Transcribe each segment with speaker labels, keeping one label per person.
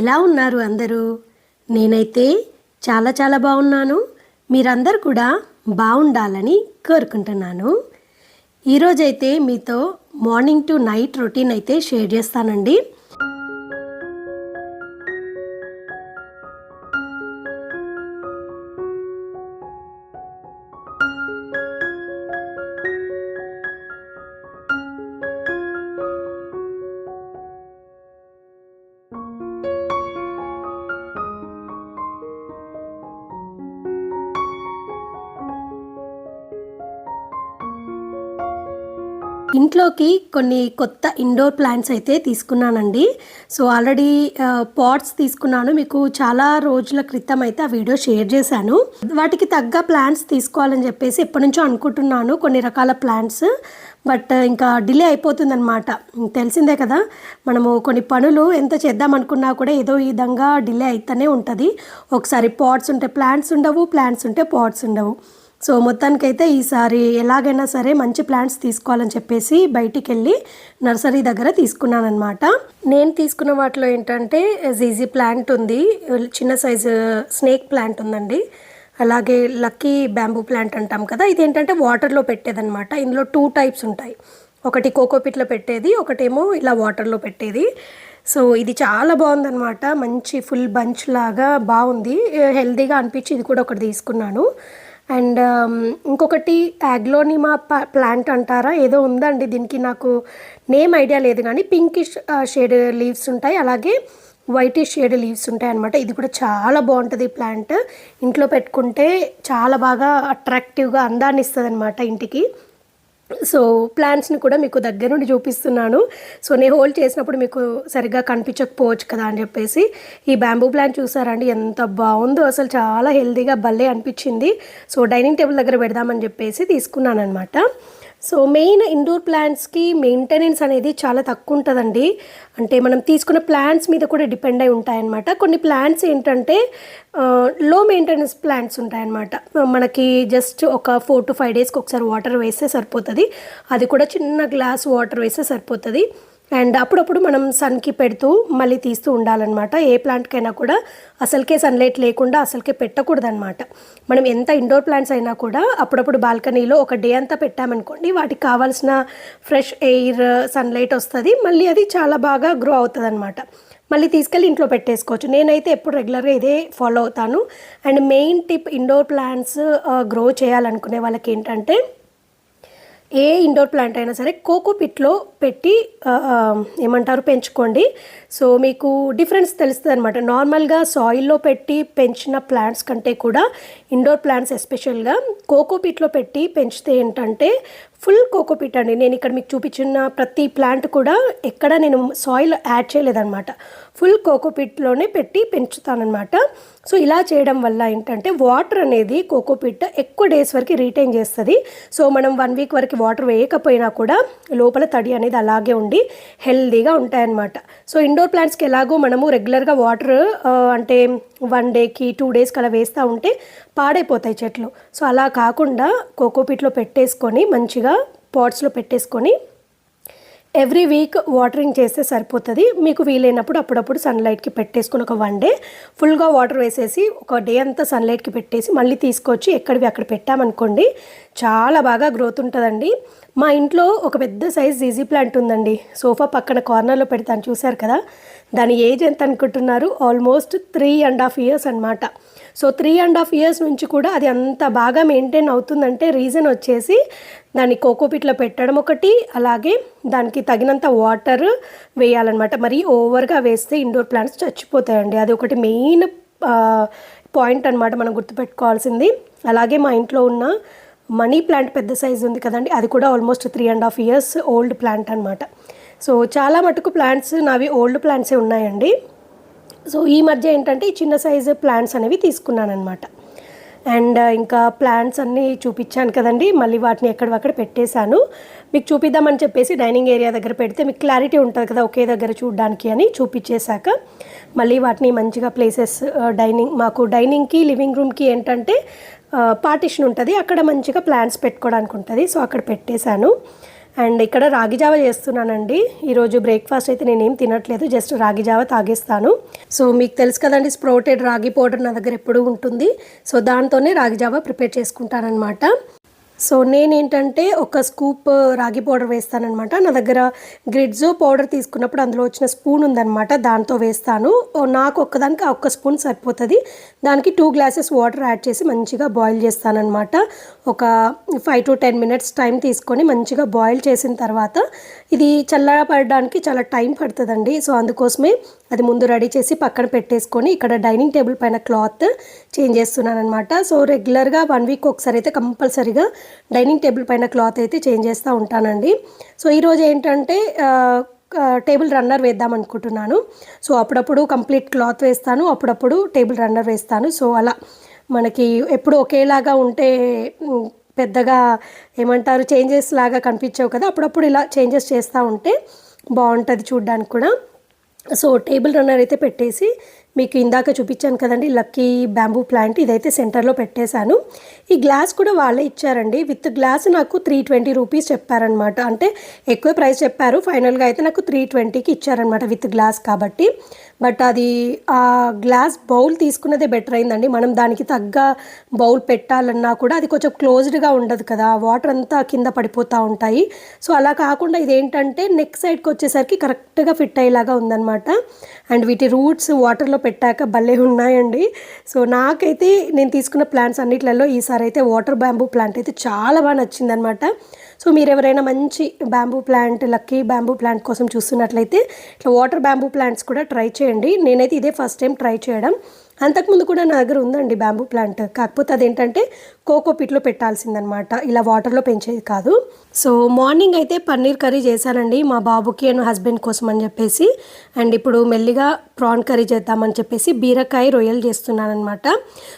Speaker 1: ఎలా ఉన్నారు అందరూ? నేనైతే చాలా చాలా బాగున్నాను. మీరందరూ కూడా బాగుండాలని కోరుకుంటున్నాను. ఈరోజైతే మీతో మార్నింగ్ టు నైట్ రొటీన్ అయితే షేర్ చేస్తానండి. ఇంట్లోకి కొన్ని కొత్త ఇండోర్ ప్లాంట్స్ అయితే తీసుకున్నానండి. సో ఆల్రెడీ పాట్స్ తీసుకున్నాను. మీకు చాలా రోజుల క్రితం అయితే ఆ వీడియో షేర్ చేశాను. వాటికి తగ్గ ప్లాంట్స్ తీసుకోవాలని చెప్పేసి ఎప్పటి నుంచో అనుకుంటున్నాను, కొన్ని రకాల ప్లాంట్స్. బట్ ఇంకా డిలే అయిపోతుందన్నమాట. తెలిసిందే కదా, మనము కొన్ని పనులు ఎంత చేద్దాం అనుకున్నా కూడా ఏదో విధంగా డిలే అవుతూనే ఉంటుంది. ఒకసారి పాట్స్ ఉంటే ప్లాంట్స్ ఉండవు, ప్లాంట్స్ ఉంటే పాట్స్ ఉండవు. సో మొత్తానికైతే ఈసారి ఎలాగైనా సరే మంచి ప్లాంట్స్ తీసుకోవాలని చెప్పేసి బయటికి వెళ్ళి నర్సరీ దగ్గర తీసుకున్నాను అనమాట. నేను తీసుకున్న వాటిలో ఏంటంటే జీజీ ప్లాంట్ ఉంది, చిన్న సైజు స్నేక్ ప్లాంట్ ఉందండి, అలాగే లక్కీ బ్యాంబూ ప్లాంట్ అంటాం కదా, ఇదేంటంటే వాటర్లో పెట్టేదన్నమాట. ఇందులో 2 టైప్స్ ఉంటాయి, ఒకటి కోకోపిట్లో పెట్టేది, ఒకటేమో ఇలా వాటర్లో పెట్టేది. సో ఇది చాలా బాగుందన్నమాట, మంచి ఫుల్ బంచ్ లాగా బాగుంది, హెల్తీగా అనిపించి ఇది కూడా ఒకటి తీసుకున్నాను. అండ్ ఇంకొకటి యాగ్లోనిమా ప్లాంట్ అంటారా ఏదో ఉందండి, దీనికి నాకు నేమ్ ఐడియా లేదు, కానీ పింకిష్ షేడ్ లీవ్స్ ఉంటాయి, అలాగే వైటిష్ షేడ్ లీవ్స్ ఉంటాయి అన్నమాట. ఇది కూడా చాలా బాగుంటుంది ప్లాంట్, ఇంట్లో పెట్టుకుంటే చాలా బాగా అట్రాక్టివ్గా అందాన్ని ఇస్తుంది అనమాట ఇంటికి. సో ప్లాంట్స్ని కూడా మీకు దగ్గర నుండి చూపిస్తున్నాను. సో నేను హోల్డ్ చేసినప్పుడు మీకు సరిగ్గా కనిపించకపోవచ్చు కదా అని చెప్పేసి. ఈ బ్యాంబూ ప్లాంట్ చూసారండి ఎంత బాగుందో, అసలు చాలా హెల్తీగా భలే అనిపించింది. సో డైనింగ్ టేబుల్ దగ్గర పెడదామని చెప్పేసి తీసుకున్నాను అనమాట. సో మెయిన్ ఇండోర్ ప్లాంట్స్కి మెయింటెనెన్స్ అనేది చాలా తక్కువ ఉంటుందండి. అంటే మనం తీసుకున్న ప్లాంట్స్ మీద కూడా డిపెండ్ అయి ఉంటాయన్నమాట. కొన్ని ప్లాంట్స్ ఏంటంటే లో మెయింటెనెన్స్ ప్లాంట్స్ ఉంటాయన్నమాట. మనకి జస్ట్ ఒక 4 to 5 డేస్కి ఒకసారి వాటర్ వేస్తే సరిపోతుంది, అది కూడా చిన్న గ్లాస్ వాటర్ వేస్తే సరిపోతుంది. అండ్ అప్పుడప్పుడు మనం సన్కి పెడుతూ మళ్ళీ తీస్తూ ఉండాలన్నమాట. ఏ ప్లాంట్కైనా కూడా అసలుకే సన్లైట్ లేకుండా అసలుకే పెట్టకూడదు అనమాట. మనం ఎంత ఇండోర్ ప్లాంట్స్ అయినా కూడా అప్పుడప్పుడు బాల్కనీలో ఒక డే అంతా పెట్టామనుకోండి, వాటికి కావాల్సిన ఫ్రెష్ ఎయిర్ సన్లైట్ వస్తుంది, మళ్ళీ అది చాలా బాగా గ్రో అవుతుంది అనమాట. మళ్ళీ తీసుకెళ్ళి ఇంట్లో పెట్టేసుకోవచ్చు. నేనైతే ఎప్పుడు రెగ్యులర్గా ఇదే ఫాలో అవుతాను. And main tip, indoor plants grow చేయాలనుకునే వాళ్ళకి ఏంటంటే, ఏ ఇండోర్ ప్లాంట్ అయినా సరే కోకోపిట్లో పెట్టి పెంచుకోండి. సో మీకు డిఫరెన్స్ తెలుస్తుంది అనమాట. నార్మల్గా సాయిల్లో పెట్టి పెంచిన ప్లాంట్స్ కంటే కూడా ఇండోర్ ప్లాంట్స్ ఎస్పెషల్గా కోకోపిట్లో పెట్టి పెంచితే ఏంటంటే ఫుల్ కోకోపిట్ అండి. నేను ఇక్కడ మీకు చూపించిన ప్రతి ప్లాంట్ కూడా ఎక్కడ నేను సాయిల్ యాడ్ చేయలేదన్నమాట, ఫుల్ కోకోపిట్లోనే పెట్టి పెంచుతానమాట. సో ఇలా చేయడం వల్ల ఏంటంటే వాటర్ అనేది కోకోపిట్ ఎక్కువ డేస్ వరకు రీటైన్ చేస్తుంది. సో మనం 1 వీక్ వరకు వాటర్ వేయకపోయినా కూడా లోపల తడి అనేది అలాగే ఉండి హెల్దీగా ఉంటాయన్నమాట. సో ఇండోర్ ప్లాంట్స్కి ఎలాగో మనము రెగ్యులర్గా వాటర్ అంటే 1 డేకి 2 డేస్కి అలా వేస్తూ ఉంటే పాడైపోతాయి చెట్లు. సో అలా కాకుండా కోకోపిట్లో పెట్టేసుకొని మంచిగా పాట్స్లో పెట్టేసుకొని ఎవ్రీ వీక్ వాటరింగ్ చేస్తే సరిపోతుంది. మీకు వీలైనప్పుడు అప్పుడప్పుడు సన్లైట్కి పెట్టేసుకొని ఒక 1 డే ఫుల్గా వాటర్ వేసేసి ఒక డే అంతా సన్లైట్కి పెట్టేసి మళ్ళీ తీసుకొచ్చి ఎక్కడివి అక్కడ పెట్టామనుకోండి, చాలా బాగా గ్రోత్ ఉంటుందండి. మా ఇంట్లో ఒక పెద్ద సైజ్ జీజీ ప్లాంట్ ఉందండి, సోఫా పక్కన కార్నర్లో పెడతాను, చూసారు కదా. దాని ఏజ్ ఎంత అనుకుంటున్నారు? ఆల్మోస్ట్ 3.5 years అనమాట. సో 3.5 years నుంచి కూడా అది అంత బాగా మెయింటైన్ అవుతుందంటే రీజన్ వచ్చేసి దాన్ని కోకోపిట్లో పెట్టడం ఒకటి, అలాగే దానికి తగినంత వాటర్ వేయాలన్నమాట. మరీ ఓవర్గా వేస్తే ఇండోర్ ప్లాంట్స్ చచ్చిపోతాయండి, అది ఒకటి మెయిన్ పాయింట్ అనమాట మనం గుర్తుపెట్టుకోవాల్సింది. అలాగే మా ఇంట్లో ఉన్న మనీ ప్లాంట్ పెద్ద సైజు ఉంది కదండి, అది కూడా ఆల్మోస్ట్ 3.5 years ఓల్డ్ ప్లాంట్ అనమాట. సో చాలా మటుకు ప్లాంట్స్ నావి ఓల్డ్ ప్లాంట్సే ఉన్నాయండి. సో ఈ మధ్య ఏంటంటే ఈ చిన్న సైజు ప్లాంట్స్ అనేవి తీసుకున్నాను అనమాట. అండ్ ఇంకా ప్లాంట్స్ అన్నీ చూపించాను కదండి, మళ్ళీ వాటిని ఎక్కడక్కడ పెట్టేశాను. మీకు చూపిద్దామని చెప్పేసి డైనింగ్ ఏరియా దగ్గర పెడితే మీకు క్లారిటీ ఉంటుంది కదా ఒకే దగ్గర చూడడానికి అని చూపించేశాక మళ్ళీ వాటిని మంచిగా ప్లేసెస్ మాకు డైనింగ్కి లివింగ్ రూమ్కి ఏంటంటే పార్టిషన్ ఉంటుంది, అక్కడ మంచిగా ప్లాంట్స్ పెట్టుకోవడానికి ఉంటుంది. సో అక్కడ పెట్టేశాను. అండ్ ఇక్కడ రాగి జావ చేస్తున్నానండి. ఈరోజు బ్రేక్ఫాస్ట్ అయితే నేనేం తినట్లేదు, జస్ట్ రాగి జావ తాగేస్తాను. సో మీకు తెలుసు కదండి, స్ప్రౌటెడ్ రాగి పౌడర్ నా దగ్గర ఎప్పుడూ ఉంటుంది. సో దాంతోనే రాగి జావ ప్రిపేర్ చేసుకుంటానన్నమాట. సో నేనేంటంటే ఒక స్కూప్ రాగి పౌడర్ వేస్తానన్నమాట. నా దగ్గర గ్రిడ్జో పౌడర్ తీసుకున్నప్పుడు అందులో వచ్చిన స్పూన్ ఉందన్నమాట, దాంతో వేస్తాను. నాకు ఒక్కదానికి ఒక్క స్పూన్ సరిపోతుంది. దానికి 2 గ్లాసెస్ వాటర్ యాడ్ చేసి మంచిగా బాయిల్ చేస్తానన్నమాట. ఒక 5 to 10 minutes టైం తీసుకొని మంచిగా బాయిల్ చేసిన తర్వాత ఇది చల్లబడడానికి చాలా టైం పడుతుందండి. సో అందుకోసమే అది ముందు రెడీ చేసి పక్కన పెట్టేసుకొని ఇక్కడ డైనింగ్ టేబుల్ పైన క్లాత్ చేంజ్ చేస్తున్నాను అనమాట. సో రెగ్యులర్గా 1 week ఒకసారి అయితే కంపల్సరీగా డైనింగ్ టేబుల్ పైన క్లాత్ అయితే చేంజ్ చేస్తూ ఉంటానండి. సో ఈరోజు ఏంటంటే టేబుల్ రన్నర్ వేద్దాం అనుకుంటున్నాను. సో అప్పుడప్పుడు కంప్లీట్ క్లాత్ వేస్తాను, అప్పుడప్పుడు టేబుల్ రన్నర్ వేస్తాను. సో అలా మనకి ఎప్పుడు ఒకేలాగా ఉంటే పెద్దగా ఏమంటారు చేంజెస్ లాగా కనిపించవు కదా, అప్పుడప్పుడు ఇలా చేంజెస్ చేస్తూ ఉంటే బాగుంటుంది చూడ్డానికి కూడా. సో టేబుల్ రన్నర్ అయితే పెట్టేసి మీకు ఇందాక చూపించాను కదండి లక్కీ బ్యాంబూ ప్లాంట్, ఇదైతే సెంటర్లో పెట్టేశాను. ఈ గ్లాస్ కూడా వాళ్ళే ఇచ్చారండి. విత్ గ్లాస్ నాకు 320 రూపీస్ చెప్పారనమాట. అంటే ఎక్కువ ప్రైస్ చెప్పారు, ఫైనల్గా అయితే నాకు 320కి ఇచ్చారనమాట విత్ గ్లాస్ కాబట్టి. బట్ అది ఆ గ్లాస్ బౌల్ తీసుకున్నదే బెటర్ అయిందండి. మనం దానికి తగ్గ బౌల్ పెట్టాలన్నా కూడా అది కొంచెం క్లోజ్డ్గా ఉండదు కదా, వాటర్ అంతా కింద పడిపోతూ ఉంటాయి. సో అలా కాకుండా ఇదేంటంటే నెక్ సైడ్కి వచ్చేసరికి కరెక్ట్గా ఫిట్ అయ్యేలాగా ఉందన్నమాట. అండ్ వీటి రూట్స్ వాటర్లో పెట్టాక భలే ఉన్నాయండి. సో నాకైతే నేను తీసుకున్న ప్లాంట్స్ అన్నిట్లలో ఈసారి అయితే వాటర్ బ్యాంబూ ప్లాంట్ అయితే చాలా బాగా నచ్చిందనమాట. సో మీరు ఎవరైనా మంచి bamboo plant, lucky bamboo plant కోసం చూస్తున్నట్లయితే ఇట్లా వాటర్ బ్యాంబూ ప్లాంట్స్ కూడా ట్రై చేయండి. నేనైతే ఇదే ఫస్ట్ టైం ట్రై చేయడం. అంతకుముందు కూడా నా దగ్గర ఉందండి బ్యాంబూ ప్లాంట్, కాకపోతే అదేంటంటే కోకో పిట్లో పెట్టాల్సిందనమాట, ఇలా వాటర్లో పెంచేది కాదు. సో మార్నింగ్ అయితే పన్నీర్ కర్రీ చేశానండి మా బాబుకి అండ్ హస్బెండ్ కోసం అని చెప్పేసి. అండ్ ఇప్పుడు మెల్లిగా ప్రాన్ కర్రీ చేద్దామని చెప్పేసి బీరకాయ రొయ్యలు చేస్తున్నాను అనమాట.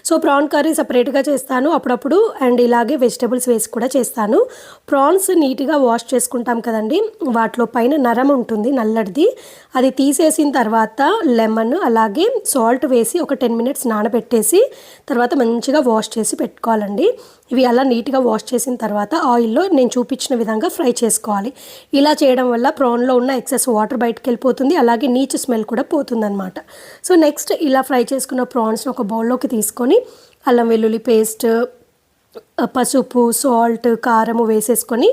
Speaker 1: సో ప్రాన్ కర్రీ సపరేట్గా చేస్తాను అప్పుడప్పుడు, అండ్ ఇలాగే వెజిటబుల్స్ వేసి కూడా చేస్తాను. ప్రాన్స్ నీట్గా వాష్ చేసుకుంటాం కదండి, వాటిలో పైన నరం ఉంటుంది నల్లడిది, అది తీసేసిన తర్వాత లెమన్ అలాగే సాల్ట్ వేసి ఒక 10 minutes నానబెట్టేసి తర్వాత మంచిగా వాష్ చేసి పెట్టుకోవాలండి. ఇవి అలా నీట్గా వాష్ చేసిన తర్వాత ఆయిల్లో నేను చూపించిన విధంగా ఫ్రై చేసుకోవాలి. ఇలా చేయడం వల్ల ప్రాన్లో ఉన్న ఎక్సెస్ వాటర్ బయటకు వెళ్ళిపోతుంది, అలాగే నీచు స్మెల్ కూడా పోతుందన్నమాట. సో నెక్స్ట్ ఇలా ఫ్రై చేసుకున్న ప్రాన్స్ని ఒక బౌల్లోకి తీసుకొని అల్లం వెల్లుల్లి పేస్ట్, పసుపు, సాల్ట్, కారము వేసేసుకొని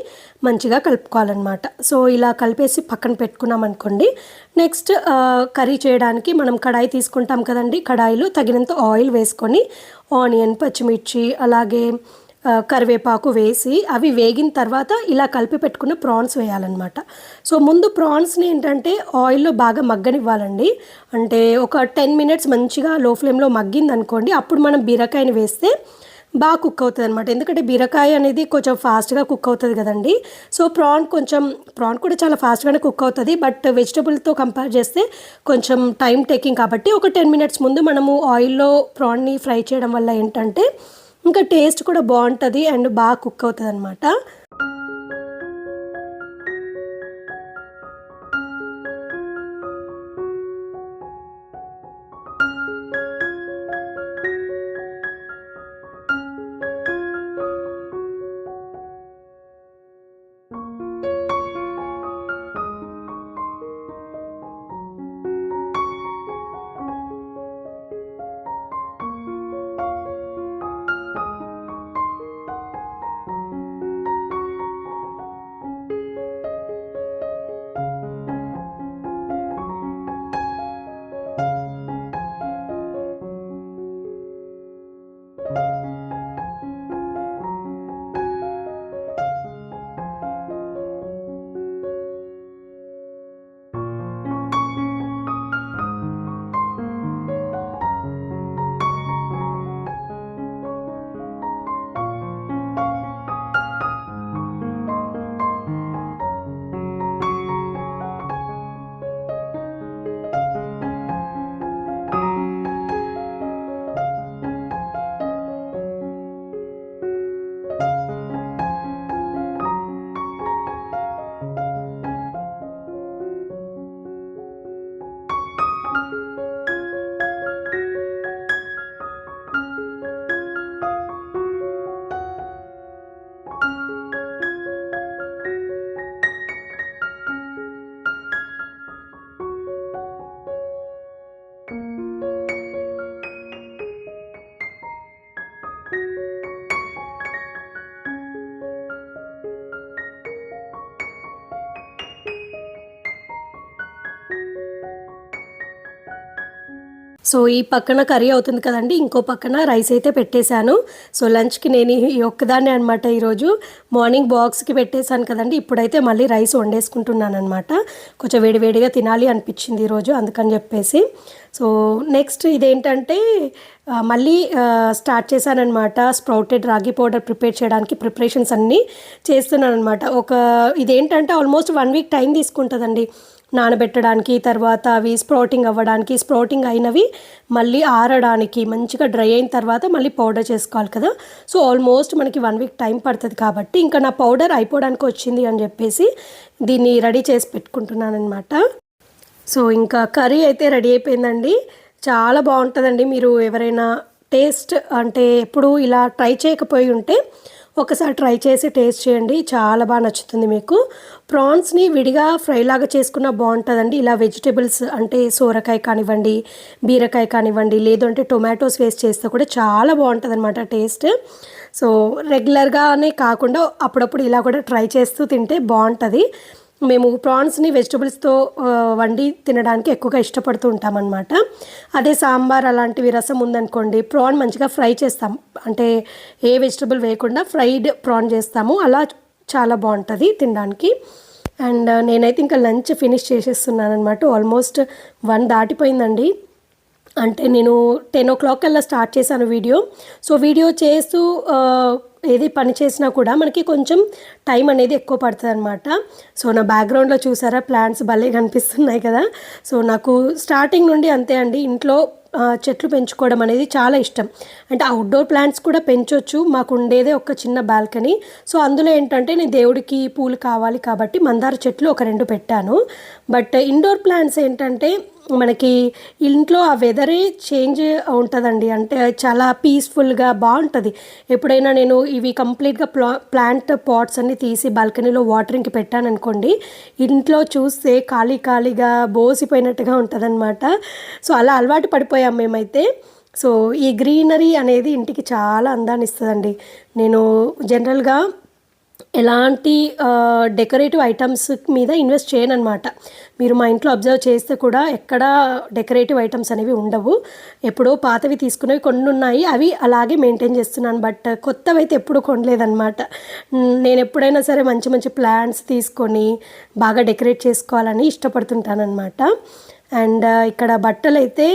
Speaker 1: మంచిగా కలుపుకోవాలన్నమాట. సో ఇలా కలిపేసి పక్కన పెట్టుకున్నాం అనుకోండి. నెక్స్ట్ కర్రీ చేయడానికి మనం కడాయి తీసుకుంటాం కదండి, కడాయిలో తగినంత ఆయిల్ వేసుకొని ఆనియన్, పచ్చిమిర్చి అలాగే కరివేపాకు వేసి అవి వేగిన తర్వాత ఇలా కలిపి పెట్టుకున్న ప్రాన్స్ వేయాలన్నమాట. సో ముందు ప్రాన్స్ని ఏంటంటే ఆయిల్లో బాగా మగ్గనివ్వాలండి. అంటే ఒక 10 minutes మంచిగా లో ఫ్లేమ్లో మగ్గింది అనుకోండి, అప్పుడు మనం బీరకాయని వేస్తే బాగా కుక్ అవుతుంది అనమాట. ఎందుకంటే బీరకాయ అనేది కొంచెం ఫాస్ట్గా కుక్ అవుతుంది కదండి. సో ప్రాన్ కూడా చాలా ఫాస్ట్గానే కుక్ అవుతుంది, బట్ వెజిటబుల్తో కంపేర్ చేస్తే కొంచెం టైం టేకింగ్ కాబట్టి ఒక 10 minutes ముందు మనము ఆయిల్లో ప్రాన్ని ఫ్రై చేయడం వల్ల ఏంటంటే ఇంకా టేస్ట్ కూడా బాగుంటుంది అండ్ బాగా కుక్ అవుతుంది అనమాట. సో ఈ పక్కన కర్రీ అవుతుంది కదండి, ఇంకో పక్కన రైస్ అయితే పెట్టేశాను. సో లంచ్కి నేను ఈ ఒక్కదాన్నే అనమాట ఈరోజు. మార్నింగ్ బాక్స్కి పెట్టేశాను కదండి, ఇప్పుడైతే మళ్ళీ రైస్ వండేసుకుంటున్నాను అనమాట. కొంచెం వేడివేడిగా తినాలి అనిపించింది ఈరోజు, అందుకని చెప్పేసి. సో నెక్స్ట్ ఇదేంటంటే మళ్ళీ స్టార్ట్ చేశానమాట స్ప్రౌటెడ్ రాగి పౌడర్ ప్రిపేర్ చేయడానికి ప్రిపరేషన్స్ అన్నీ చేస్తున్నాను అనమాట. ఇదేంటంటే ఆల్మోస్ట్ 1 వీక్ టైం తీసుకుంటుందండి నానబెట్టడానికి, తర్వాత అవి స్ప్రౌటింగ్ అవ్వడానికి, స్ప్రౌటింగ్ అయినవి మళ్ళీ ఆరడానికి, మంచిగా డ్రై అయిన తర్వాత మళ్ళీ పౌడర్ చేసుకోవాలి కదా. సో ఆల్మోస్ట్ మనకి 1 వీక్ టైం పడుతుంది కాబట్టి ఇంకా నా పౌడర్ అయిపోవడానికి వచ్చింది అని చెప్పేసి దీన్ని రెడీ చేసి పెట్టుకుంటున్నాను అనమాట. సో ఇంకా కర్రీ అయితే రెడీ అయిపోయిందండి. చాలా బాగుంటుందండి. మీరు ఎవరైనా టేస్ట్ అంటే ఎప్పుడు ఇలా ట్రై చేయకపోయి ఉంటే ఒకసారి ట్రై చేసి టేస్ట్ చేయండి, చాలా బాగా నచ్చుతుంది మీకు. ప్రాన్స్ని విడిగా ఫ్రై లాగా చేసుకున్నా బాగుంటుందండి. ఇలా వెజిటేబుల్స్ అంటే సోరకాయ కానివ్వండి, బీరకాయ కానివ్వండి, లేదంటే టొమాటోస్ వేస్ట్ చేస్తే కూడా చాలా బాగుంటుంది అనమాట టేస్ట్. సో రెగ్యులర్గానే కాకుండా అప్పుడప్పుడు ఇలా కూడా ట్రై చేస్తూ తింటే బాగుంటుంది. మేము ప్రాన్స్ని వెజిటబుల్స్తో వండి తినడానికి ఎక్కువగా ఇష్టపడుతూ ఉంటామన్నమాట. అదే సాంబార్ అలాంటివి రసం ఉందనుకోండి, ప్రాన్ మంచిగా ఫ్రై చేస్తాం, అంటే ఏ వెజిటబుల్ వేయకుండా ఫ్రైడ్ ప్రాన్ చేస్తాము, అలా చాలా బాగుంటుంది తినడానికి. అండ్ నేనైతే ఇంకా లంచ్ ఫినిష్ చేసేస్తున్నాను అనమాట. ఆల్మోస్ట్ 1 దాటిపోయిందండి. అంటే నేను 10 o'clock కల్లా స్టార్ట్ చేశాను వీడియో. సో వీడియో చేస్తూ ఏది పని చేసినా కూడా మనకి కొంచెం టైం అనేది ఎక్కువ పడుతుంది అనమాట. సో నా బ్యాక్గ్రౌండ్లో చూసారా ప్లాంట్స్ భలే కనిపిస్తున్నాయి కదా. సో నాకు స్టార్టింగ్ నుండి అంతే అండి, ఇంట్లో చెట్లు పెంచుకోవడం అనేది చాలా ఇష్టం. అంటే అవుట్డోర్ ప్లాంట్స్ కూడా పెంచవచ్చు, మాకు ఉండేదే ఒక చిన్న బాల్కనీ. సో అందులో ఏంటంటే నేను దేవుడికి పూలు కావాలి కాబట్టి మందార చెట్లు ఒక 2 పెట్టాను. బట్ ఇండోర్ ప్లాంట్స్ ఏంటంటే మనకి ఇంట్లో ఆ వెదరే చేంజ్ ఉంటుందండి, అంటే చాలా పీస్ఫుల్గా బాగుంటుంది. ఎప్పుడైనా నేను ఇవి కంప్లీట్గా ప్లాంట్ పాట్స్ అన్నీ తీసి బాల్కనీలో వాటరింగ్కి పెట్టాను అనుకోండి, ఇంట్లో చూస్తే ఖాళీగా బోసిపోయినట్టుగా ఉంటుంది అనమాట. సో అలా అలవాటు పడిపోయాం మేమైతే. సో ఈ గ్రీనరీ అనేది ఇంటికి చాలా అందాన్ని ఇస్తుందండి. నేను జనరల్గా ఎలాంటి డెకరేటివ్ ఐటమ్స్ మీద ఇన్వెస్ట్ చేయను అనమాట. మీరు మా ఇంట్లో అబ్జర్వ్ చేస్తే కూడా ఎక్కడ డెకరేటివ్ ఐటమ్స్ అనేవి ఉండవు. ఎప్పుడో పాతవి తీసుకునేవి కొన్ని ఉన్నాయి, అవి అలాగే మెయింటైన్ చేస్తున్నాను. బట్ కొత్తవి అయితే ఎప్పుడు కొనలేదన్నమాట. నేను ఎప్పుడైనా సరే మంచి మంచి ప్లాంట్స్ తీసుకొని బాగా డెకరేట్ చేసుకోవాలని ఇష్టపడుతుంటానన్నమాట. అండ్ ఇక్కడ బట్టలు అయితే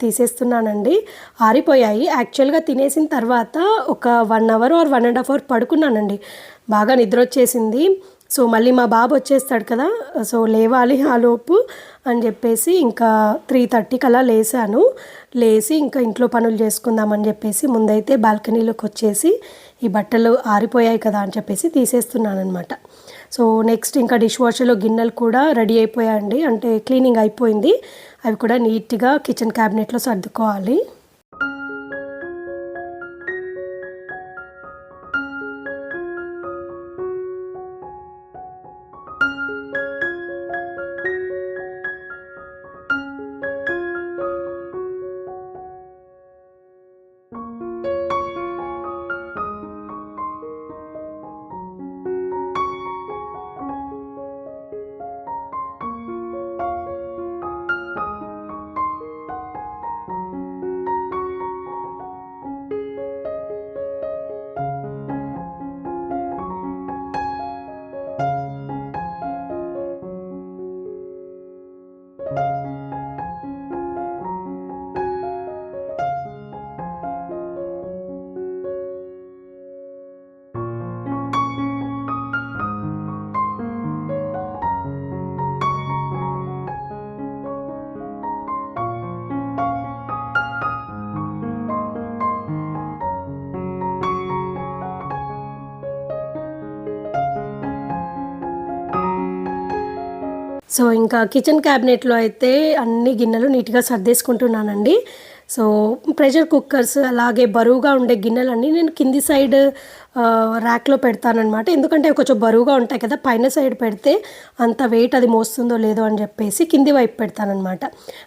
Speaker 1: తీసేస్తున్నానండి, ఆరిపోయాయి. యాక్చువల్గా తినేసిన తర్వాత ఒక 1 hour or 1.5 hour పడుకున్నానండి, బాగా నిద్ర వచ్చేసింది. సో మళ్ళీ మా బాబు వచ్చేస్తాడు కదా, సో లేవాలి ఆ లోపు అని చెప్పేసి ఇంకా 3:30 కల్లా లేసి ఇంకా ఇంట్లో పనులు చేసుకుందామని చెప్పేసి ముందైతే బాల్కనీలోకి వచ్చేసి ఈ బట్టలు ఆరిపోయాయి కదా అని చెప్పేసి తీసేస్తున్నాను అనమాట. సో నెక్స్ట్ ఇంకా డిష్ వాషర్లో గిన్నెలు కూడా రెడీ అయిపోయాయండి, అంటే క్లీనింగ్ అయిపోయింది. అవి కూడా నీట్గా కిచెన్ క్యాబినెట్లో సర్దుకోవాలి. సో ఇంకా కిచెన్ క్యాబినెట్లో అయితే అన్ని గిన్నెలు నీట్గా సర్దేసుకుంటున్నానండి. సో ప్రెషర్ కుక్కర్స్ అలాగే బరువుగా ఉండే గిన్నెలన్నీ నేను కింది సైడ్ ర్యాక్లో పెడతానమాట. ఎందుకంటే కొంచెం బరువుగా ఉంటాయి కదా, పైన సైడ్ పెడితే అంత వెయిట్ అది మోస్తుందో లేదో అని చెప్పేసి కింది వైపు పెడతానమాట.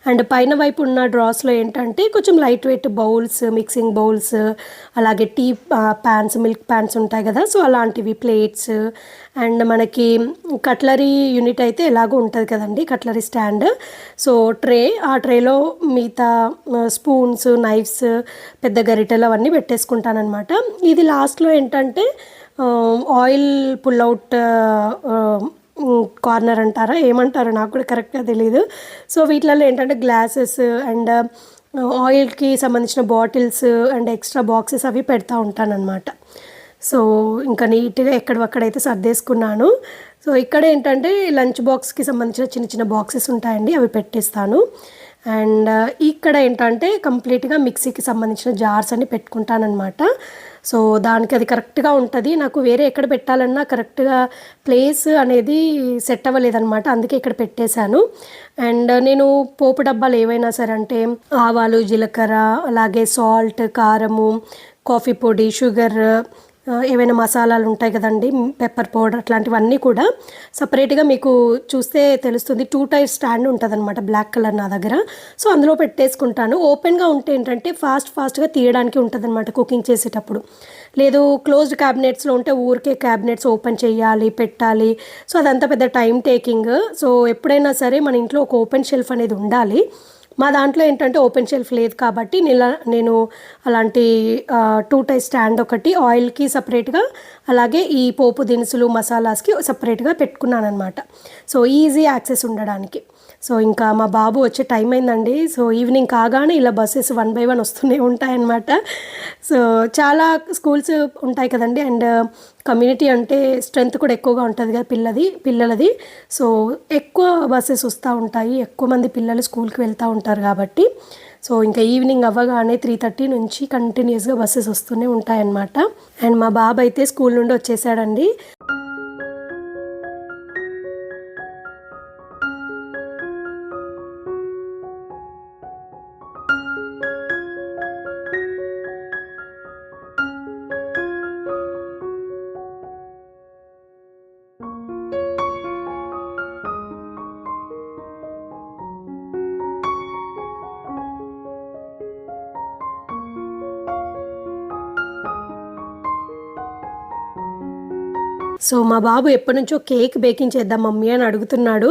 Speaker 1: అండ్ పైన వైపు ఉన్న డ్రాస్లో ఏంటంటే కొంచెం light weight bowls, mixing bowls, అలాగే టీ ప్యాన్స్, మిల్క్ ప్యాన్స్ ఉంటాయి కదా, సో అలాంటివి, ప్లేట్స్, అండ్ మనకి కట్లరీ యూనిట్ అయితే ఎలాగో ఉంటుంది కదండి, కట్లరీ స్టాండ్. సో ఆ ట్రేలో మిగతా స్పూన్స్, నైఫ్స్, పెద్ద గరిటెలు అవన్నీ పెట్టేసుకుంటానమాట. ఇది లాస్ట్లో ఏంటంటే ఆయిల్ పుల్అవుట్ కార్నర్ అంటారా, ఏమంటారో నాకు కూడా కరెక్ట్గా తెలియదు. సో వీటిలలో ఏంటంటే గ్లాసెస్ అండ్ ఆయిల్కి సంబంధించిన బాటిల్స్ అండ్ ఎక్స్ట్రా బాక్సెస్ అవి పెడతా ఉంటానన్నమాట. సో ఇంకా నీట్గా ఎక్కడైతే సర్దేసుకున్నాను. సో ఇక్కడ ఏంటంటే లంచ్ బాక్స్కి సంబంధించిన చిన్న చిన్న బాక్సెస్ ఉంటాయండి, అవి పెట్టేస్తాను. అండ్ ఇక్కడ ఏంటంటే కంప్లీట్గా మిక్సీకి సంబంధించిన జార్స్ అని పెట్టుకుంటానమాట. సో దానికి అది కరెక్ట్గా ఉంటుంది. నాకు వేరే ఎక్కడ పెట్టాలన్నా కరెక్ట్గా ప్లేస్ అనేది సెట్ అవ్వలేదన్నమాట, అందుకే ఇక్కడ పెట్టేశాను. అండ్ నేను పోపు డబ్బాలు ఏవైనా సరే, అంటే ఆవాలు, జీలకర్ర, అలాగే సాల్ట్, కారము, కాఫీ పొడి, షుగర్, ఏవైనా మసాలాలు ఉంటాయి కదండి, పెప్పర్ పౌడర్, అట్లాంటివన్నీ కూడా సపరేట్గా మీకు చూస్తే తెలుస్తుంది. 2 టైర్ స్టాండ్ ఉంటుంది అనమాట, బ్లాక్ కలర్ నా దగ్గర. సో అందులో పెట్టేసుకుంటాను. ఓపెన్గా ఉంటే ఏంటంటే ఫాస్ట్గా తీయడానికి ఉంటుంది అనమాట కుకింగ్ చేసేటప్పుడు. లేదు క్లోజ్డ్ క్యాబినెట్స్లో ఉంటే ఊరికే క్యాబినెట్స్ ఓపెన్ చేయాలి, పెట్టాలి. సో అదంతా పెద్ద టైం టేకింగ్. సో ఎప్పుడైనా సరే మన ఇంట్లో ఒక ఓపెన్ షెల్ఫ్ అనేది ఉండాలి. మా దాంట్లో ఏంటంటే ఓపెన్ షెల్ఫ్ లేదు కాబట్టి నేను అలాంటి 2 టైర్ స్టాండ్ ఒకటి, ఆయిల్కి సపరేట్గా, అలాగే ఈ పోపు దినుసులు, మసాలాస్కి సపరేట్గా పెట్టుకున్నాను అనమాట. సో ఈజీ యాక్సెస్ ఉండడానికి. సో ఇంకా మా బాబు వచ్చే టైం అయిందండి. సో ఈవినింగ్ కాగానే ఇలా బస్సెస్ 1 by 1 వస్తూనే ఉంటాయన్నమాట. సో చాలా స్కూల్స్ ఉంటాయి కదండి, అండ్ కమ్యూనిటీ అంటే స్ట్రెంత్ కూడా ఎక్కువగా ఉంటుంది కదా పిల్లలది. సో ఎక్కువ బస్సెస్ వస్తూ ఉంటాయి, ఎక్కువ మంది పిల్లలు స్కూల్కి వెళ్తూ ఉంటారు కాబట్టి. సో ఇంకా ఈవినింగ్ అవ్వగానే 3:30 నుంచి కంటిన్యూస్గా బస్సెస్ వస్తూనే ఉంటాయన్నమాట. అండ్ మా బాబు అయితే స్కూల్ నుండి వచ్చేసాడండి. సో మా బాబు ఎప్పటి నుంచో కేక్ బేకింగ్ చేద్దాం మమ్మీ అని అడుగుతున్నాడు,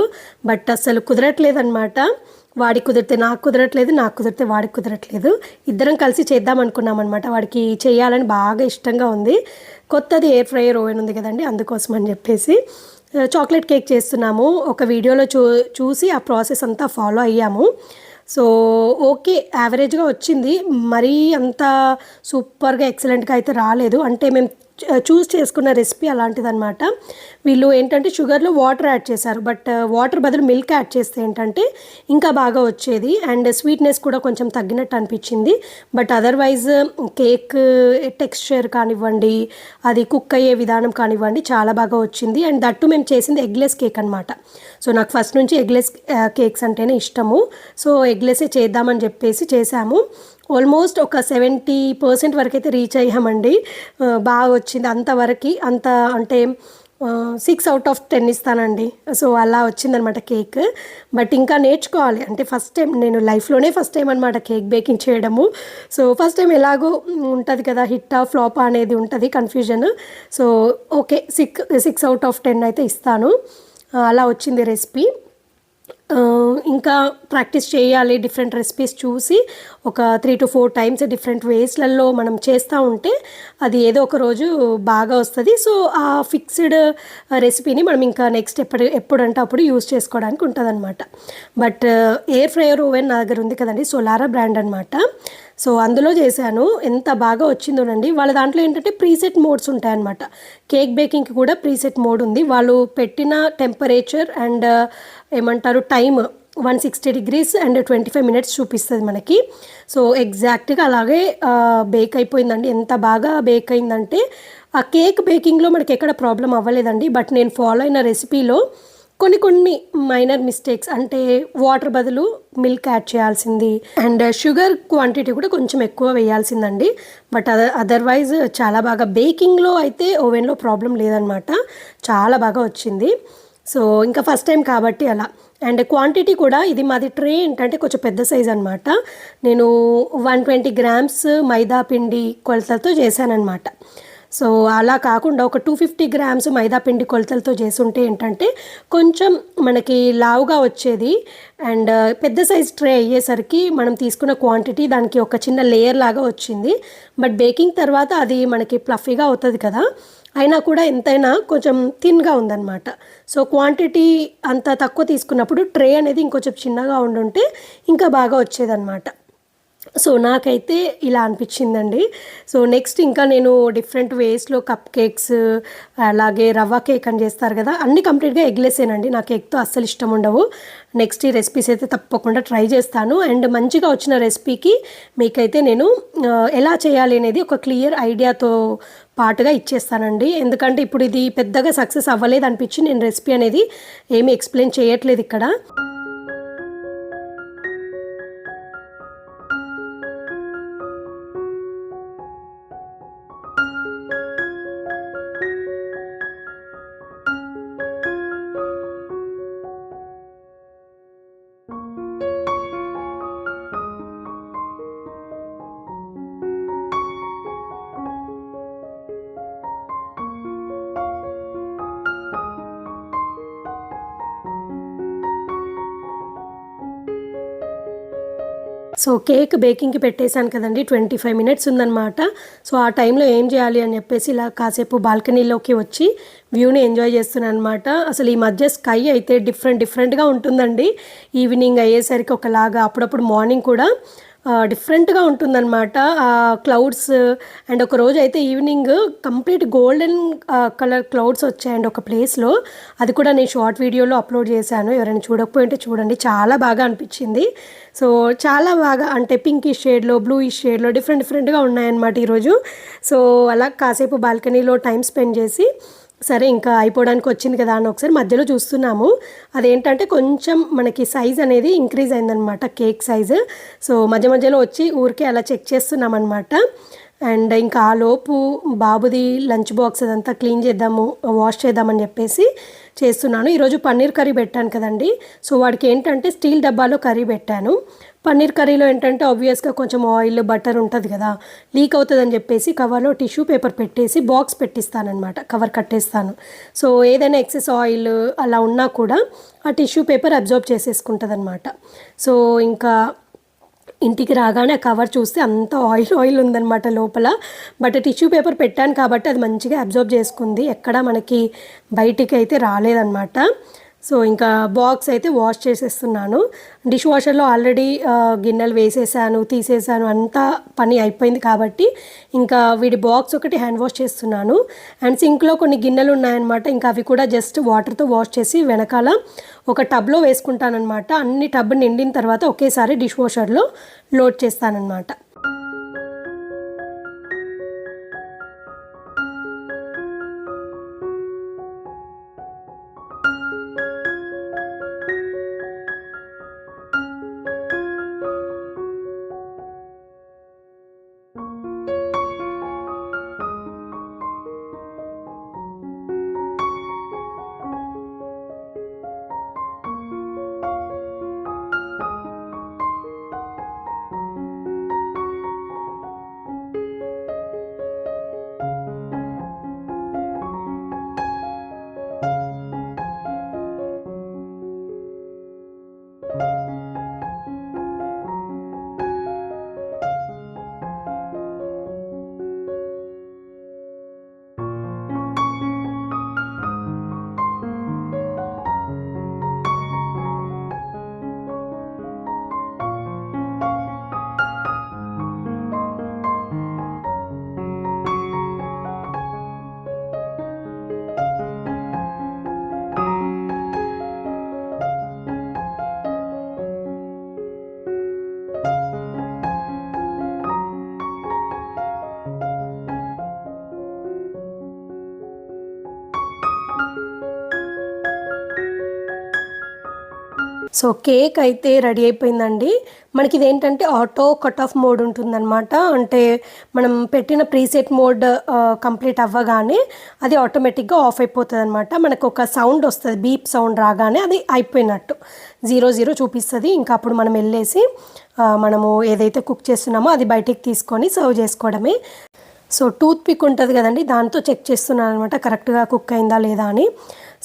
Speaker 1: బట్ అసలు కుదరట్లేదన్నమాట. వాడికి కుదిరితే నాకు కుదరట్లేదు, నాకు కుదిరితే వాడికి కుదరట్లేదు. ఇద్దరం కలిసి చేద్దాం అనుకున్నాం అనమాట. వాడికి చేయాలని బాగా ఇష్టంగా ఉంది. కొత్తది ఎయిర్ ఫ్రైయర్ ఓవెన్ ఉంది కదండి, అందుకోసం అని చెప్పేసి చాక్లెట్ కేక్ చేస్తున్నాము. ఒక వీడియోలో చూసి ఆ ప్రాసెస్ అంతా ఫాలో అయ్యాము. సో ఓకే, యావరేజ్గా వచ్చింది, మరీ అంత సూపర్గా ఎక్సలెంట్గా అయితే రాలేదు. అంటే మేము చూస్ చేసుకున్న రెసిపీ అలాంటిదన్నమాట. వీళ్ళు ఏంటంటే షుగర్లో వాటర్ యాడ్ చేశారు, బట్ వాటర్ బదులు మిల్క్ యాడ్ చేస్తే ఏంటంటే ఇంకా బాగా వచ్చేది, అండ్ స్వీట్నెస్ కూడా కొంచెం తగ్గినట్టు అనిపించింది. బట్ అదర్వైజ్ కేక్ టెక్స్చర్ కానివ్వండి, అది కుక్ అయ్యే విధానం కానివ్వండి, చాలా బాగా వచ్చింది. అండ్ దట్టు మేము చేసింది ఎగ్లెస్ కేక్ అనమాట. సో నాకు ఫస్ట్ నుంచి ఎగ్లెస్ కేక్స్ అంటేనే ఇష్టము. సో ఎగ్లెస్సే చేద్దామని చెప్పేసి చేశాము. ఆల్మోస్ట్ ఒక 70% వరకు అయితే రీచ్ అయ్యామండి. బాగా వచ్చింది అంతవరకు. అంటే 6 out of 10 ఇస్తానండి. సో అలా వచ్చిందనమాట కేక్. బట్ ఇంకా నేర్చుకోవాలి. అంటే ఫస్ట్ టైం, నేను లైఫ్లోనే ఫస్ట్ టైం అనమాట కేక్ బేకింగ్ చేయడము. సో ఫస్ట్ టైం ఎలాగో ఉంటుంది కదా, హిట్టా ఫ్లాపా అనేది ఉంటుంది confusion. So okay, 6 out of 10 అయితే ఇస్తాను. అలా వచ్చింది రెసిపీ. ఇంకా ప్రాక్టీస్ చేయాలి, డిఫరెంట్ రెసిపీస్ చూసి ఒక 3 to 4 times డిఫరెంట్ వేస్లలో మనం చేస్తూ ఉంటే అది ఏదో ఒక రోజు బాగా వస్తుంది. సో ఆ ఫిక్స్డ్ రెసిపీని మనం ఇంకా నెక్స్ట్ ఎప్పుడంటే అప్పుడు యూస్ చేసుకోవడానికి ఉంటుంది అనమాట. బట్ ఎయిర్ ఫ్రైయర్ ఓవెన్ నా దగ్గర ఉంది కదండి, సోలారా బ్రాండ్ అనమాట. సో అందులో చేశాను, ఎంత బాగా వచ్చిందోనండి. వాళ్ళ దాంట్లో ఏంటంటే ప్రీసెట్ మోడ్స్ ఉంటాయన్నమాట. కేక్ బేకింగ్కి కూడా ప్రీసెట్ మోడ్ ఉంది. వాళ్ళు పెట్టిన టెంపరేచర్ అండ్ ఏమంటారు టైమ్ 160 degrees అండ్ 25 minutes చూపిస్తుంది మనకి. సో ఎగ్జాక్ట్గా అలాగే బేక్ అయిపోయిందండి. ఎంత బాగా బేక్ అయిందంటే ఆ కేక్ బేకింగ్లో మనకి ఎక్కడ ప్రాబ్లం అవ్వలేదండి. బట్ నేను ఫాలో అయిన రెసిపీలో కొన్ని కొన్ని మైనర్ మిస్టేక్స్, అంటే వాటర్ బదులు మిల్క్ యాడ్ చేయాల్సింది అండ్ షుగర్ క్వాంటిటీ కూడా కొంచెం ఎక్కువ వేయాల్సిందండి. బట్ అదర్వైజ్ చాలా బాగా, బేకింగ్లో అయితే ఓవెన్లో ప్రాబ్లం లేదనమాట, చాలా బాగా వచ్చింది. సో ఇంకా ఫస్ట్ టైం కాబట్టి అలా. అండ్ క్వాంటిటీ కూడా ఇది మాది ట్రే ఏంటంటే కొంచెం పెద్ద సైజ్ అనమాట. నేను 120 గ్రామ్స్ మైదా పిండి కొలతలతో చేశానమాట. సో అలా కాకుండా ఒక 250 గ్రామ్స్ మైదా పిండి కొలతలతో చేసుంటే ఏంటంటే కొంచెం మనకి లావుగా వచ్చేది. అండ్ పెద్ద సైజ్ ట్రే అయ్యేసరికి మనం తీసుకున్న క్వాంటిటీ దానికి ఒక చిన్న లేయర్ లాగా వచ్చింది. బట్ బేకింగ్ తర్వాత అది మనకి ప్లఫీగా అవుతుంది కదా, అయినా కూడా ఎంతైనా కొంచెం థిన్గా ఉందన్నమాట. సో క్వాంటిటీ అంత తక్కువ తీసుకున్నప్పుడు ట్రే అనేది ఇంకొంచెం చిన్నగా ఉండుంటే ఇంకా బాగా వచ్చేదన్నమాట. సో నాకైతే ఇలా అనిపించిందండి. సో నెక్స్ట్ ఇంకా నేను డిఫరెంట్ వేస్లో కప్ కేక్స్, అలాగే రవ్వ కేక్ అని చేస్తారు కదా, అన్నీ కంప్లీట్గా ఎగ్లెస్సేనండి. నాకు ఎగ్తో అస్సలు ఇష్టం ఉండవు. నెక్స్ట్ ఈ రెసిపీస్ అయితే తప్పకుండా ట్రై చేస్తాను. అండ్ మంచిగా వచ్చిన రెసిపీకి మీకైతే నేను ఎలా చేయాలి అనేది ఒక క్లియర్ ఐడియాతో పాటుగా ఇచ్చేస్తానండి. ఎందుకంటే ఇప్పుడు ఇది పెద్దగా సక్సెస్ అవ్వలేదు అనిపించి నేను రెసిపీ అనేది ఏమీ ఎక్స్ప్లెయిన్ చేయట్లేదు ఇక్కడ. సో కేక్ బేకింగ్కి పెట్టేశాను కదండి, 25 మినిట్స్ ఉందన్నమాట. సో ఆ టైంలో ఏం చేయాలి అని చెప్పేసి ఇలా కాసేపు బాల్కనీలోకి వచ్చి వ్యూని ఎంజాయ్ చేస్తున్నాను అనమాట. అసలు ఈ మధ్య స్కై అయితే డిఫరెంట్గా ఉంటుందండి. ఈవినింగ్ అయ్యేసరికి ఒకలాగా, అప్పుడప్పుడు మార్నింగ్ కూడా డిఫరెంట్గా ఉంటుందన్నమాట క్లౌడ్స్. అండ్ ఒక రోజు అయితే evening complete golden colour clouds వచ్చాయండి ఒక ప్లేస్లో. అది కూడా నేను షార్ట్ వీడియోలో అప్లోడ్ చేశాను, ఎవరైనా చూడకపోయింటే చూడండి, చాలా బాగా అనిపించింది. సో చాలా బాగా, అంటే పింకిష్ షేడ్లో, బ్లూయిష్ షేడ్లో డిఫరెంట్గా ఉన్నాయన్నమాట ఈరోజు. సో అలా కాసేపు బాల్కనీలో టైం స్పెండ్ చేసి సరే ఇంకా అయిపోవడానికి వచ్చింది కదా అని ఒకసారి మధ్యలో చూస్తున్నాము. అదేంటంటే కొంచెం మనకి సైజ్ అనేది ఇంక్రీజ్ అయిందనమాట, కేక్ సైజు. సో మధ్యలో వచ్చి ఊరికే అలా చెక్ చేస్తున్నాం అనమాట. అండ్ ఇంకా ఆ లోపు బాబుది లంచ్ బాక్స్ అదంతా క్లీన్ చేద్దాము, వాష్ చేద్దామని చెప్పేసి చేస్తున్నాను. ఈరోజు పన్నీర్ కర్రీ పెట్టాను కదండి. సో వాడికి ఏంటంటే స్టీల్ డబ్బాలో కర్రీ పెట్టాను. పన్నీర్ కర్రీలో ఏంటంటే ఆబ్వియస్గా కొంచెం ఆయిల్ బటర్ ఉంటుంది కదా, లీక్ అవుతుందని చెప్పేసి కవర్లో టిష్యూ పేపర్ పెట్టేసి బాక్స్ పెట్టిస్తానమాట, కవర్ కట్టేస్తాను. సో ఏదైనా ఎక్సెస్ ఆయిల్ అలా ఉన్నా కూడా ఆ టిష్యూ పేపర్ అబ్జర్బ్ చేసేసుకుంటుంది అనమాట. సో ఇంకా ఇంటికి రాగానే ఆ కవర్ చూస్తే అంత ఆయిల్ ఉందన్నమాట లోపల. బట్ టిష్యూ పేపర్ పెట్టాను కాబట్టి అది మంచిగా అబ్జర్బ్ చేసుకుంది, ఎక్కడ మనకి బయటికి అయితే రాలేదన్నమాట. సో ఇంకా బాక్స్ అయితే వాష్ చేసేస్తున్నాను. డిష్ వాషర్లో ఆల్రెడీ గిన్నెలు వేసేసాను, తీసేసాను, అంతా పని అయిపోయింది కాబట్టి ఇంకా వీడి బాక్స్ ఒకటి హ్యాండ్ వాష్ చేస్తున్నాను. అండ్ సింక్లో కొన్ని గిన్నెలు ఉన్నాయన్నమాట, ఇంకా అవి కూడా జస్ట్ వాటర్తో వాష్ చేసి వెనకాల ఒక టబ్లో వేసుకుంటానమాట. అన్ని టబ్ నిండిన తర్వాత ఒకేసారి డిష్ వాషర్లో లోడ్ చేస్తానన్నమాట. సో కేక్ అయితే రెడీ అయిపోయిందండి. మనకి ఇదేంటంటే ఆటో కట్ ఆఫ్ మోడ్ ఉంటుందన్నమాట. అంటే మనం పెట్టిన ప్రీసెట్ మోడ్ కంప్లీట్ అవ్వగానే అది ఆటోమేటిక్గా ఆఫ్ అయిపోతుంది అనమాట. మనకు ఒక సౌండ్ వస్తుంది, బీప్ సౌండ్ రాగానే అది అయిపోయినట్టు 00 చూపిస్తుంది. ఇంకా అప్పుడు మనం వెళ్ళేసి మనము ఏదైతే కుక్ చేస్తున్నామో అది బయటికి తీసుకొని సర్వ్ చేసుకోవడమే. సో టూత్ పిక్ ఉంటుంది కదండి, దాంతో చెక్ చేస్తున్నాను అనమాట కరెక్ట్గా కుక్ అయిందా లేదా అని.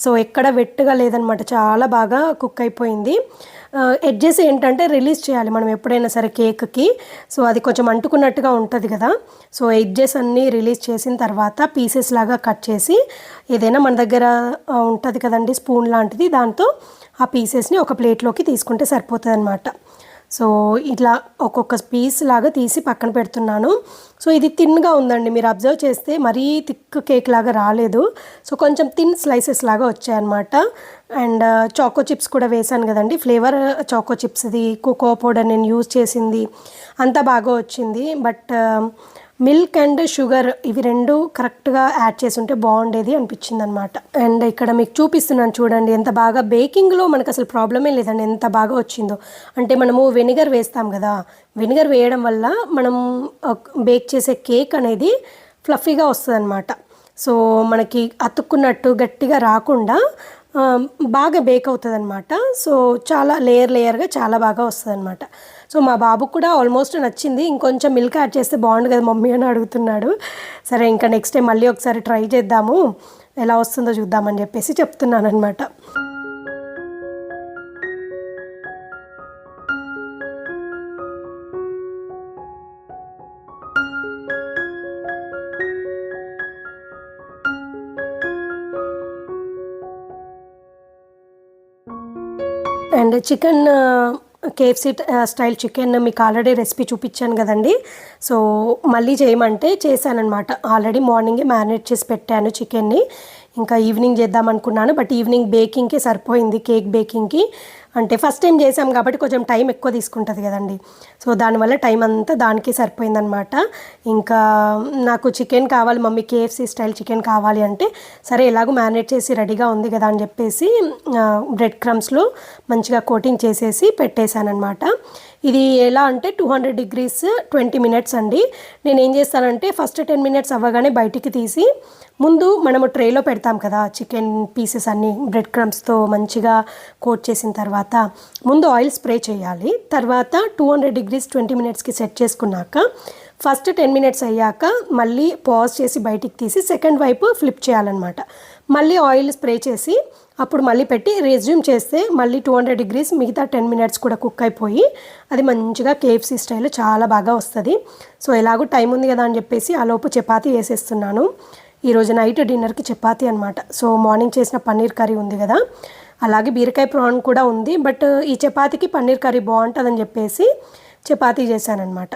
Speaker 1: సో ఎక్కడ వెట్టుగా లేదనమాట, చాలా బాగా కుక్ అయిపోయింది. ఎడ్జెస్ ఏంటంటే రిలీజ్ చేయాలి మనం ఎప్పుడైనా సరే కేక్కి. సో అది కొంచెం అంటుకున్నట్టుగా ఉంటుంది కదా. సో ఎడ్జెస్ అన్నీ రిలీజ్ చేసిన తర్వాత పీసెస్ లాగా కట్ చేసి, ఏదైనా మన దగ్గర ఉంటుంది కదండి స్పూన్ లాంటిది, దాంతో ఆ పీసెస్ని ఒక ప్లేట్లోకి తీసుకుంటే సరిపోతుంది అనమాట. సో ఇట్లా ఒక్కొక్క పీస్ లాగా తీసి పక్కన పెడుతున్నాను. సో ఇది థిన్గా ఉందండి, మీరు అబ్జర్వ్ చేస్తే మరీ థిక్ కేక్ లాగా రాలేదు. సో కొంచెం థిన్ స్లైసెస్ లాగా వచ్చాయన్నమాట. అండ్ చాకో చిప్స్ కూడా వేసాను కదండి, ఫ్లేవర్ చాకో చిప్స్ది, కోకో పౌడర్ నేను యూజ్ చేసింది, అంతా బాగా వచ్చింది. బట్ మిల్క్ అండ్ షుగర్ ఇవి రెండు కరెక్ట్గా యాడ్ చేసి ఉంటే బాగుండేది అనిపించింది అనమాట. అండ్ ఇక్కడ మీకు చూపిస్తున్నాను చూడండి, ఎంత బాగా బేకింగ్లో మనకు అసలు ప్రాబ్లమే లేదండి, ఎంత బాగా వచ్చిందో. అంటే మనము వెనిగర్ వేస్తాం కదా, వెనిగర్ వేయడం వల్ల మనం బేక్ చేసే కేక్ అనేది ఫ్లఫీగా వస్తుంది అనమాట. సో మనకి అతుక్కున్నట్టు గట్టిగా రాకుండా బాగా బేక్ అవుతుంది అనమాట. సో చాలా లేయర్గా చాలా బాగా వస్తుంది అనమాట. సో మా బాబుకు కూడా ఆల్మోస్ట్ నచ్చింది. ఇంకొంచెం మిల్క్ యాడ్ చేస్తే బాగుండు కదా మమ్మీ అని అడుగుతున్నాడు. సరే ఇంకా నెక్స్ట్ టైం మళ్ళీ ఒకసారి ట్రై చేద్దాము, ఎలా వస్తుందో చూద్దామని చెప్పేసి చెప్తున్నాను అనమాట. And chicken KFC style chicken మీకు ఆల్రెడీ రెసిపీ చూపించాను కదండి. సో మళ్ళీ చేయమంటే చేశానమాట. ఆల్రెడీ మార్నింగే మ్యారినేట్ చేసి పెట్టాను చికెన్ని. ఇంకా ఈవినింగ్ చేద్దాం అనుకున్నాను, బట్ ఈవినింగ్ బేకింగ్కే సరిపోయింది, కేక్ బేకింగ్కి. అంటే ఫస్ట్ టైం చేసాం కాబట్టి కొంచెం టైం ఎక్కువ తీసుకుంటుంది కదండి. సో దానివల్ల టైం అంతా దానికి సరిపోయిందనమాట. ఇంకా నాకు చికెన్ కావాలి మమ్మీ, కేఎఫ్సీ స్టైల్ చికెన్ కావాలి అంటే, సరే ఎలాగో మ్యారినేట్ చేసి రెడీగా ఉంది కదా అని చెప్పేసి బ్రెడ్ క్రమ్స్లో మంచిగా కోటింగ్ చేసేసి పెట్టేశానమాట. ఇది ఎలా అంటే 200 degrees 20 minutes అండి. నేను ఏం చేస్తానంటే ఫస్ట్ 10 minutes అవ్వగానే బయటికి తీసి, ముందు మనము ట్రేలో పెడతాం కదా చికెన్ పీసెస్ అన్నీ బ్రెడ్ క్రమ్స్తో మంచిగా కోట్ చేసిన తర్వాత ముందు ఆయిల్ స్ప్రే చేయాలి. తర్వాత 200 degrees 20 minutesకి సెట్ చేసుకున్నాక ఫస్ట్ 10 minutes అయ్యాక మళ్ళీ పాజ్ చేసి బయటికి తీసి సెకండ్ వైపు ఫ్లిప్ చేయాలన్నమాట. మళ్ళీ ఆయిల్ స్ప్రే చేసి అప్పుడు మళ్ళీ పెట్టి రెజ్యూమ్ చేస్తే మళ్ళీ 200 degrees మిగతా 10 minutes కూడా కుక్ అయిపోయి అది మంచిగా కేఎఫ్సీ స్టైల్ చాలా బాగా వస్తుంది. సో ఎలాగో టైం ఉంది కదా అని చెప్పేసి ఆ లోపు చపాతీ వేసేస్తున్నాను. ఈరోజు నైట్ డిన్నర్కి చపాతీ అనమాట. సో మార్నింగ్ చేసిన పన్నీర్ కర్రీ ఉంది కదా, అలాగే బీరకాయ ప్రాన్ కూడా ఉంది. బట్ ఈ చపాతీకి పన్నీర్ కర్రీ బాగుంటుందని చెప్పేసి చపాతీ చేశానమాట.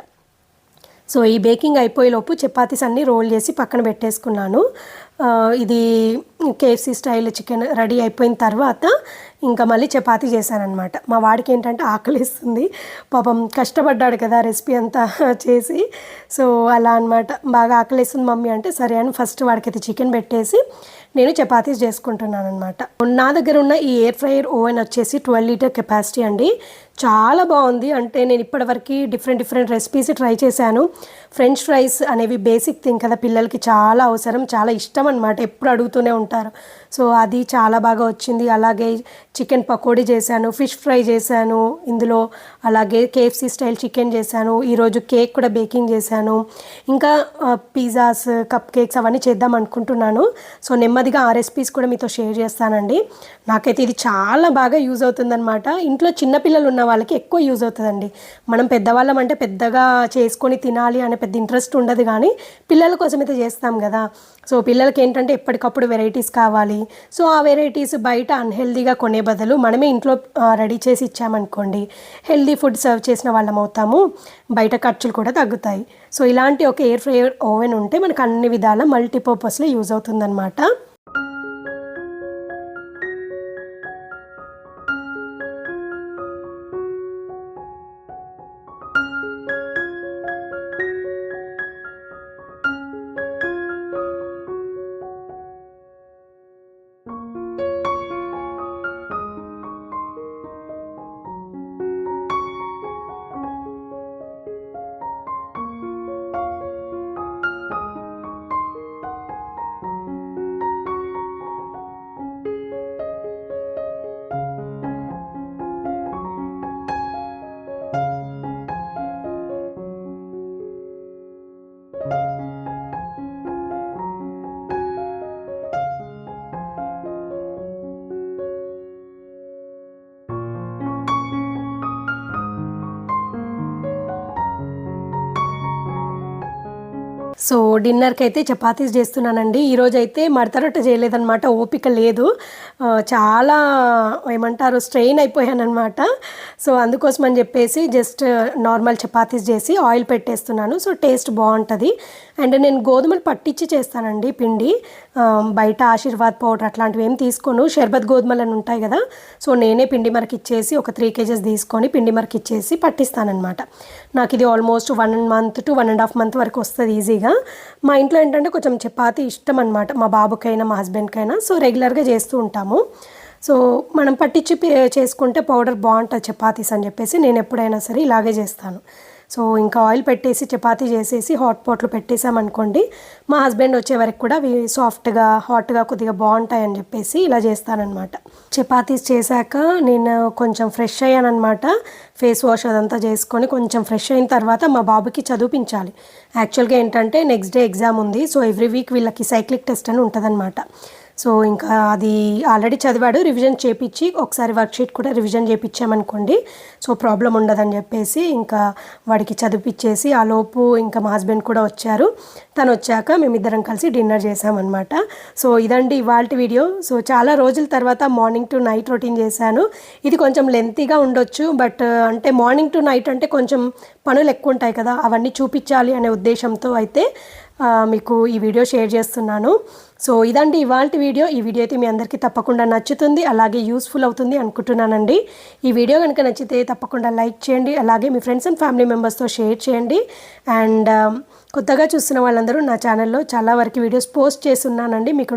Speaker 1: సో ఈ బేకింగ్ అయిపోయేలోపు చపాతీస్ అన్నీ రోల్ చేసి పక్కన పెట్టేసుకున్నాను. ఇది కేఎఫ్సీ స్టైల్ చికెన్ రెడీ అయిపోయిన తర్వాత ఇంకా మళ్ళీ చపాతీ చేశానమాట. మా వాడికి ఏంటంటే ఆకలిస్తుంది, పాపం కష్టపడ్డాడు కదా రెసిపీ అంతా చేసి. సో అలా అనమాట, బాగా ఆకలిస్తుంది మమ్మీ అంటే సరే అని ఫస్ట్ వాడికైతే చికెన్ పెట్టేసి నేను చపాతీస్ చేసుకుంటున్నాను అనమాట. నా దగ్గర ఉన్న ఈ ఎయిర్ ఫ్రైయర్ ఓవెన్ వచ్చేసి 12 liter కెపాసిటీ అండి. చాలా బాగుంది. అంటే నేను ఇప్పటివరకు డిఫరెంట్ రెసిపీస్ ట్రై చేశాను. ఫ్రెంచ్ ఫ్రైస్ అనేవి బేసిక్ థింగ్ కదా, పిల్లలకి చాలా అవసరం, చాలా ఇష్టం అనమాట, ఎప్పుడు అడుగుతూనే ఉంటారు. సో అది చాలా బాగా వచ్చింది. అలాగే చికెన్ పకోడీ చేశాను, ఫిష్ ఫ్రై చేశాను ఇందులో, అలాగే కేఎఫ్సీ స్టైల్ చికెన్ చేశాను. ఈరోజు కేక్ కూడా బేకింగ్ చేశాను. ఇంకా పిజ్జాస్, కప్ కేక్స్ అవన్నీ చేద్దాం అనుకుంటున్నాను. సో నెమ్మదిగా ఆ రెసిపీస్ కూడా మీతో షేర్ చేస్తానండి. నాకైతే ఇది చాలా బాగా యూజ్ అవుతుందన్నమాట. ఇంట్లో చిన్నపిల్లలు ఉన్న వాళ్ళకి ఎక్కువ యూజ్ అవుతుందండి. మనం పెద్దవాళ్ళం అంటే పెద్దగా చేసుకొని తినాలి అనే పెద్ద ఇంట్రెస్ట్ ఉండదు, కానీ పిల్లల కోసం అయితే చేస్తాం కదా. సో పిల్లలకి ఏంటంటే ఎప్పటికప్పుడు వెరైటీస్ కావాలి. సో ఆ వెరైటీస్ బయట అన్హెల్దీగా కొనే బదులు మనమే ఇంట్లో రెడీ చేసి ఇచ్చామనుకోండి, హెల్దీ ఫుడ్ సర్వ్ చేసిన వాళ్ళం అవుతాము, బయట ఖర్చులు కూడా తగ్గుతాయి. సో ఇలాంటి ఒక ఎయిర్ ఫ్రైయర్ ఓవెన్ ఉంటే మనకు అన్ని విధాల మల్టీపర్పస్లో యూజ్ అవుతుందన్నమాట. సో డిన్నర్కి అయితే చపాతీస్ చేస్తున్నానండి. ఈరోజు అయితే మడత రొట్టె చేయలేదన్నమాట, ఓపిక లేదు. చాలా ఏమంటారు స్ట్రెయిన్ అయిపోయానమాట. సో అందుకోసం అని చెప్పేసి జస్ట్ నార్మల్ చపాతీస్ చేసి ఆయిల్ పెట్టేస్తున్నాను. సో టేస్ట్ బాగుంటుంది. అండ్ నేను గోధుమలు పట్టించి చేస్తానండి పిండి, బయట ఆశీర్వాద్ పౌడర్ అట్లాంటివి ఏం తీసుకోను. షర్బత్ గోధుమలు అని ఉంటాయి కదా, సో నేనే పిండి మరకి ఇచ్చేసి ఒక 3 kgs తీసుకొని పిండి మరకి ఇచ్చేసి పట్టిస్తానమాట. నాకు ఇది ఆల్మోస్ట్ 1 month to 1.5 month వరకు వస్తుంది ఈజీగా. మా ఇంట్లో ఏంటంటే కొంచెం చపాతీ ఇష్టం అనమాట, మా బాబుకైనా మా హస్బెండ్కైనా. సో రెగ్యులర్గా చేస్తూ ఉంటాము. సో మనం పట్టించి చేసుకుంటే పౌడర్ బాగుంటుంది చపాతీస్ అని చెప్పేసి నేను ఎప్పుడైనా సరే ఇలాగే చేస్తాను. సో ఇంకా ఆయిల్ పెట్టేసి చపాతీ చేసేసి హాట్ పాట్లో పెట్టేసామనుకోండి, మా హస్బెండ్ వచ్చే వరకు కూడా అవి సాఫ్ట్గా హాట్గా కొద్దిగా బాగుంటాయని చెప్పేసి ఇలా చేస్తానన్నమాట. చపాతీస్ చేశాక నేను కొంచెం ఫ్రెష్ అయ్యానమాట. ఫేస్ వాష్ అదంతా చేసుకొని కొంచెం ఫ్రెష్ అయిన తర్వాత మా బాబుకి చదివించాలి. యాక్చువల్గా ఏంటంటే నెక్స్ట్ డే ఎగ్జామ్ ఉంది. సో ఎవ్రీ వీక్ వీళ్ళకి సైక్లిక్ టెస్ట్ అని ఉంటుందన్నమాట. సో ఇంకా అది ఆల్రెడీ చదివాడు, రివిజన్ చేపించి ఒకసారి వర్క్షీట్ కూడా రివిజన్ చేయించామనుకోండి సో ప్రాబ్లం ఉండదని చెప్పేసి ఇంకా వాడికి చదివిపించేసి ఆ లోపు ఇంకా మా హస్బెండ్ కూడా వచ్చారు. తను వచ్చాక మేమిద్దరం కలిసి డిన్నర్ చేసామన్నమాట. సో ఇదండి ఇవాల్టి వీడియో. సో చాలా రోజుల తర్వాత మార్నింగ్ టు నైట్ రొటీన్ చేశాను. ఇది కొంచెం లెంతీగా ఉండొచ్చు, బట్ అంటే మార్నింగ్ టు నైట్ అంటే కొంచెం పనులు ఎక్కువ ఉంటాయి కదా, అవన్నీ చూపించాలి అనే ఉద్దేశంతో అయితే మీకు ఈ వీడియో షేర్ చేస్తున్నాను. సో ఇదండి ఇవాల్టి వీడియో. ఈ వీడియో అయితే మీ అందరికీ తప్పకుండా నచ్చుతుంది, అలాగే యూస్ఫుల్ అవుతుంది అనుకుంటున్నానండి. ఈ వీడియో కనుక నచ్చితే తప్పకుండా లైక్ చేయండి, అలాగే మీ ఫ్రెండ్స్ అండ్ ఫ్యామిలీ మెంబర్స్తో షేర్ చేయండి. అండ్ కొత్తగా చూస్తున్న వాళ్ళందరూ నా ఛానల్లో చాలా వరకు వీడియోస్ పోస్ట్ చేస్తున్నానండి. మీకు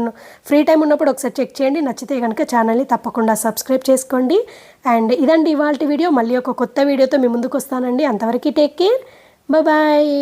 Speaker 1: ఫ్రీ టైం ఉన్నప్పుడు ఒకసారి చెక్ చేయండి, నచ్చితే కనుక ఛానల్ని తప్పకుండా సబ్స్క్రైబ్ చేసుకోండి. అండ్ ఇదండి ఇవాల్టి వీడియో. మళ్ళీ ఒక కొత్త వీడియోతో మీ ముందుకు వస్తానండి. అంతవరకు టేక్ కేర్, బాయ్.